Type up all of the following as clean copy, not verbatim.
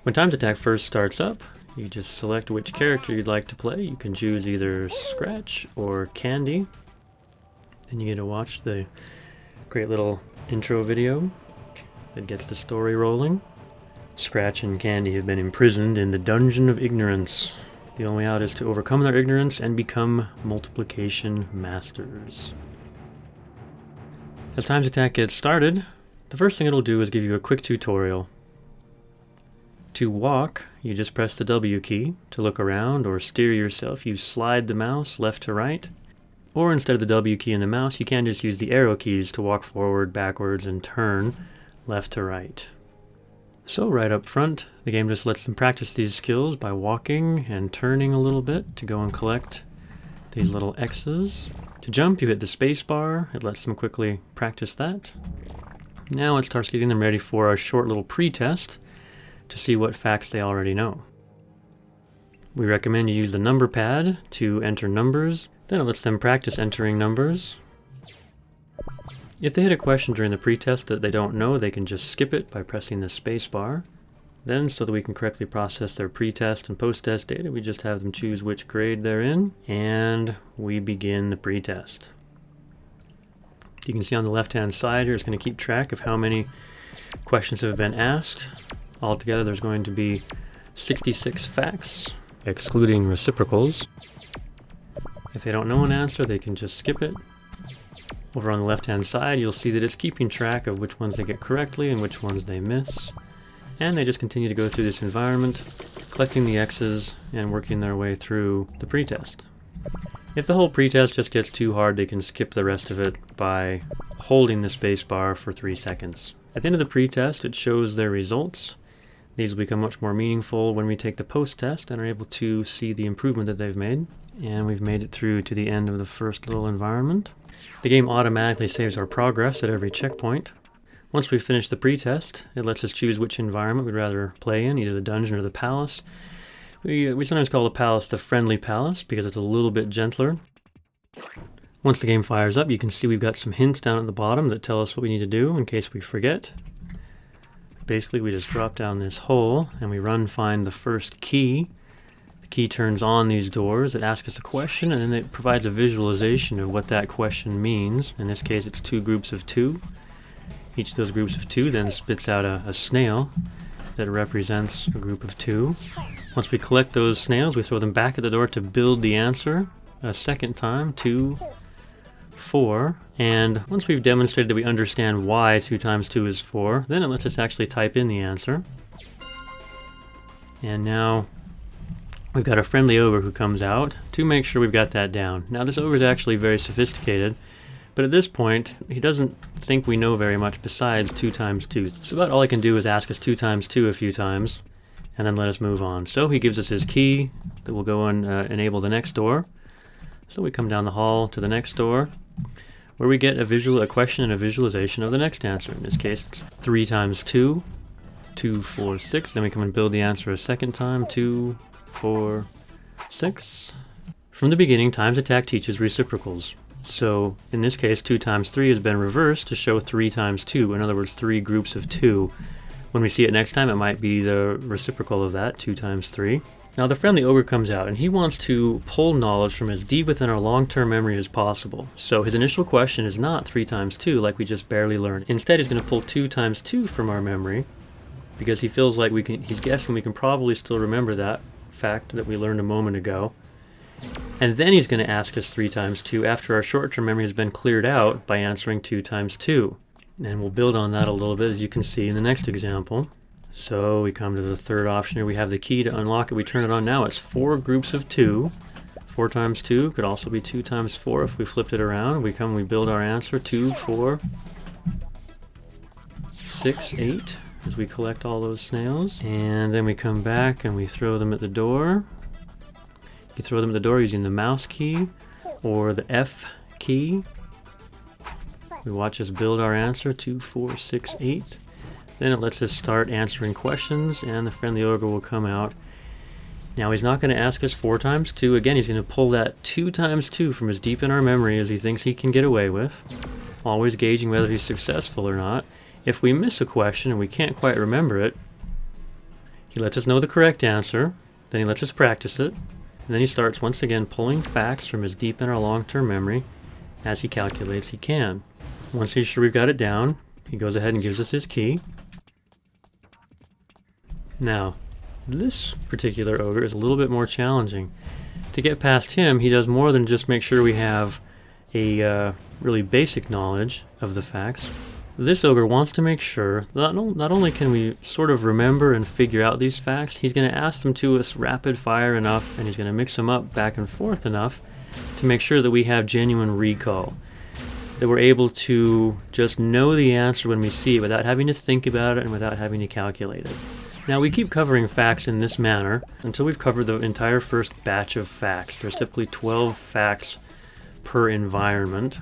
When Times Attack first starts up, you just select which character you'd like to play. You can choose either Scratch or Candy. Then you get to watch the great little intro video that gets the story rolling. Scratch and Candy have been imprisoned in the Dungeon of Ignorance. The only way out is to overcome their ignorance and become multiplication masters. As Times Attack gets started, the first thing it'll do is give you a quick tutorial. To walk, you just press the W key. To look around or steer yourself, you slide the mouse left to right. Or instead of the W key and the mouse, you can just use the arrow keys to walk forward, backwards, and turn left to right. So right up front, the game just lets them practice these skills by walking and turning a little bit to go and collect these little X's. To jump, you hit the space bar. It lets them quickly practice that. Now it starts getting them ready for a short little pre-test to see what facts they already know. We recommend you use the number pad to enter numbers. Then it lets them practice entering numbers. If they hit a question during the pretest that they don't know, they can just skip it by pressing the space bar. Then, so that we can correctly process their pretest and post-test data, we just have them choose which grade they're in, and we begin the pretest. You can see on the left-hand side here, it's going to keep track of how many questions have been asked. Altogether, there's going to be 66 facts, excluding reciprocals. If they don't know an answer, they can just skip it. Over on the left-hand side, you'll see that it's keeping track of which ones they get correctly and which ones they miss. And they just continue to go through this environment, collecting the X's and working their way through the pretest. If the whole pretest just gets too hard, they can skip the rest of it by holding the space bar for 3 seconds. At the end of the pretest, it shows their results. These will become much more meaningful when we take the post-test and are able to see the improvement that they've made. And we've made it through to the end of the first little environment. The game automatically saves our progress at every checkpoint. Once we finish the pretest, it lets us choose which environment we'd rather play in, either the dungeon or the palace. We sometimes call the palace the friendly palace because it's a little bit gentler. Once the game fires up, you can see we've got some hints down at the bottom that tell us what we need to do in case we forget. Basically, we just drop down this hole and we run find the first key. The key turns on these doors that ask us a question, and then it provides a visualization of what that question means. In this case, it's 2 groups of 2. Each of those groups of 2 then spits out a snail that represents a group of 2. Once we collect those snails, we throw them back at the door to build the answer a second time, 2, 4. And once we've demonstrated that we understand why 2 times 2 is 4, then it lets us actually type in the answer. And now we've got a friendly ogre who comes out to make sure we've got that down. Now this ogre is actually very sophisticated, but at this point he doesn't think we know very much besides 2 times 2. So about all he can do is ask us 2 times 2 a few times and then let us move on. So he gives us his key that will go and enable the next door. So we come down the hall to the next door, where we get a question and a visualization of the next answer. In this case, it's 3 times 2, 2, 4, 6. Then we come and build the answer a second time, 2, 4, 6. From the beginning, Times Attack teaches reciprocals. So in this case, 2 times 3 has been reversed to show 3 times 2. In other words, 3 groups of 2. When we see it next time, it might be the reciprocal of that, 2 times 3. Now the friendly ogre comes out and he wants to pull knowledge from as deep within our long-term memory as possible. So his initial question is not 3 times 2 like we just barely learned. Instead he's going to pull 2 times 2 from our memory because he feels like he's guessing we can probably still remember that fact that we learned a moment ago. And then he's going to ask us 3 times 2 after our short-term memory has been cleared out by answering 2 times 2. And we'll build on that a little bit as you can see in the next example. So we come to the third option here. We have the key to unlock it. We turn it on now. It's 4 groups of 2. 4 times 2 could also be 2 times 4 if we flipped it around. We build our answer, 2, 4, 6, 8, as we collect all those snails. And then we come back and we throw them at the door. You throw them at the door using the mouse key or the F key. We watch us build our answer, 2, 4, 6, 8. Then it lets us start answering questions, and the friendly ogre will come out. Now he's not going to ask us 4 times 2. Again, he's going to pull that 2 times 2 from as deep in our memory as he thinks he can get away with, always gauging whether he's successful or not. If we miss a question and we can't quite remember it, He lets us know the correct answer, then he lets us practice it, and then he starts once again pulling facts from his deep inner long-term memory as he calculates he can. Once he's sure we've got it down, he goes ahead and gives us his key. Now, this particular ogre is a little bit more challenging. To get past him, he does more than just make sure we have a really basic knowledge of the facts. This ogre wants to make sure that not only can we sort of remember and figure out these facts, he's going to ask them to us rapid fire enough, and he's going to mix them up back and forth enough to make sure that we have genuine recall, that we're able to just know the answer when we see it without having to think about it and without having to calculate it. Now, we keep covering facts in this manner until we've covered the entire first batch of facts. There's typically 12 facts per environment.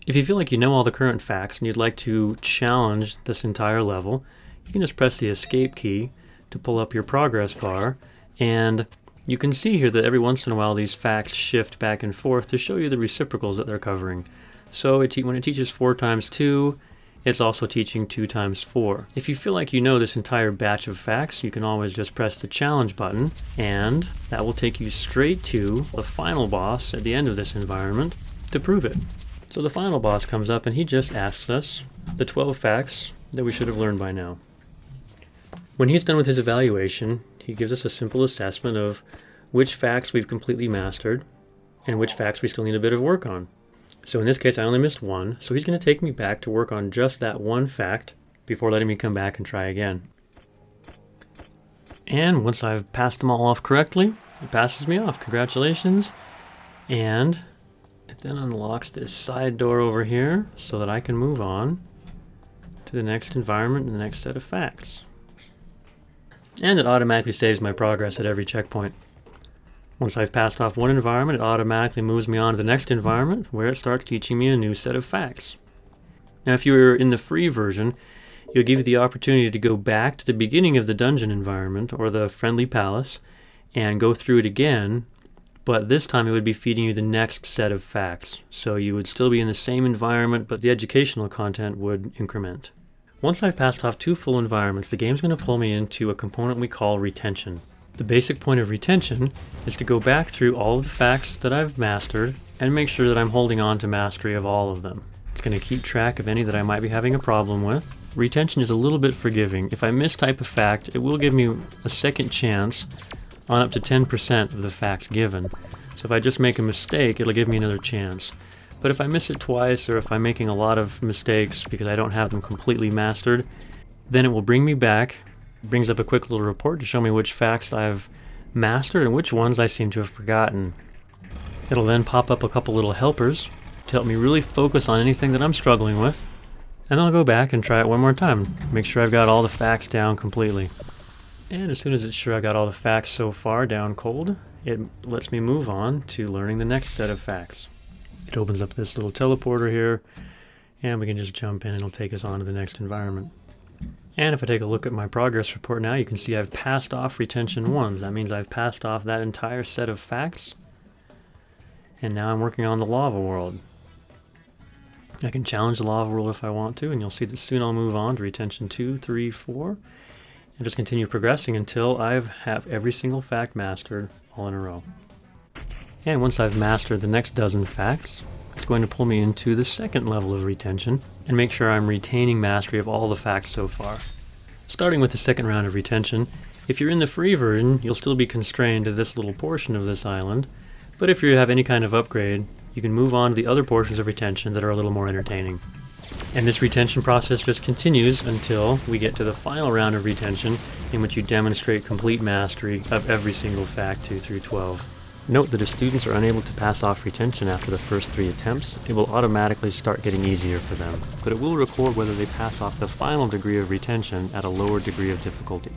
If you feel like you know all the current facts and you'd like to challenge this entire level, you can just press the escape key to pull up your progress bar, and you can see here that every once in a while these facts shift back and forth to show you the reciprocals that they're covering. So when it teaches 4 times 2, it's also teaching 2 times 4. If you feel like you know this entire batch of facts, you can always just press the challenge button, and that will take you straight to the final boss at the end of this environment to prove it. So the final boss comes up and he just asks us the 12 facts that we should have learned by now. When he's done with his evaluation, he gives us a simple assessment of which facts we've completely mastered and which facts we still need a bit of work on. So in this case, I only missed 1, so he's going to take me back to work on just that 1 fact before letting me come back and try again. And once I've passed them all off correctly, it passes me off. Congratulations. And it then unlocks this side door over here so that I can move on to the next environment and the next set of facts. And it automatically saves my progress at every checkpoint. Once I've passed off one environment, it automatically moves me on to the next environment where it starts teaching me a new set of facts. Now, if you're in the free version, it'll give you the opportunity to go back to the beginning of the dungeon environment or the friendly palace and go through it again, but this time it would be feeding you the next set of facts. So you would still be in the same environment, but the educational content would increment. Once I've passed off 2 full environments, the game's going to pull me into a component we call retention. The basic point of retention is to go back through all of the facts that I've mastered and make sure that I'm holding on to mastery of all of them. It's going to keep track of any that I might be having a problem with. Retention is a little bit forgiving. If I mistype a fact, it will give me a second chance on up to 10% of the facts given. So if I just make a mistake, it'll give me another chance. But if I miss it twice, or if I'm making a lot of mistakes because I don't have them completely mastered, then it will bring me back. It brings up a quick little report to show me which facts I've mastered and which ones I seem to have forgotten. It'll then pop up a couple little helpers to help me really focus on anything that I'm struggling with. And then I'll go back and try it one more time, make sure I've got all the facts down completely. And as soon as it's sure I got all the facts so far down cold, it lets me move on to learning the next set of facts. It opens up this little teleporter here, and we can just jump in and it'll take us on to the next environment. And if I take a look at my progress report now, you can see I've passed off retention 1s. That means I've passed off that entire set of facts. And now I'm working on the lava world. I can challenge the lava world if I want to, and you'll see that soon I'll move on to retention 2, 3, 4, and just continue progressing until I have every single fact mastered all in a row. And once I've mastered the next dozen facts, it's going to pull me into the second level of retention and make sure I'm retaining mastery of all the facts so far. Starting with the second round of retention, if you're in the free version, you'll still be constrained to this little portion of this island, but if you have any kind of upgrade, you can move on to the other portions of retention that are a little more entertaining. And this retention process just continues until we get to the final round of retention, in which you demonstrate complete mastery of every single fact 2 through 12. Note that if students are unable to pass off retention after the first 3 attempts, it will automatically start getting easier for them, but it will record whether they pass off the final degree of retention at a lower degree of difficulty.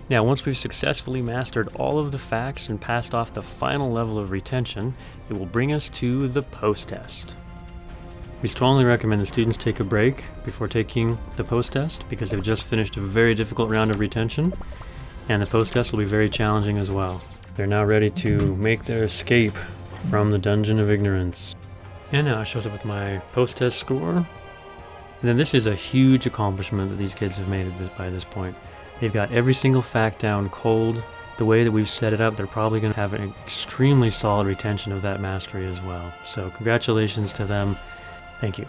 Now, once we've successfully mastered all of the facts and passed off the final level of retention, it will bring us to the post-test. We strongly recommend that students take a break before taking the post-test because they've just finished a very difficult round of retention, and the post-test will be very challenging as well. They're now ready to make their escape from the Dungeon of Ignorance. And now it shows up with my post-test score. And then this is a huge accomplishment that these kids have made by this point. They've got every single fact down cold. The way that we've set it up, they're probably going to have an extremely solid retention of that mastery as well. So congratulations to them. Thank you.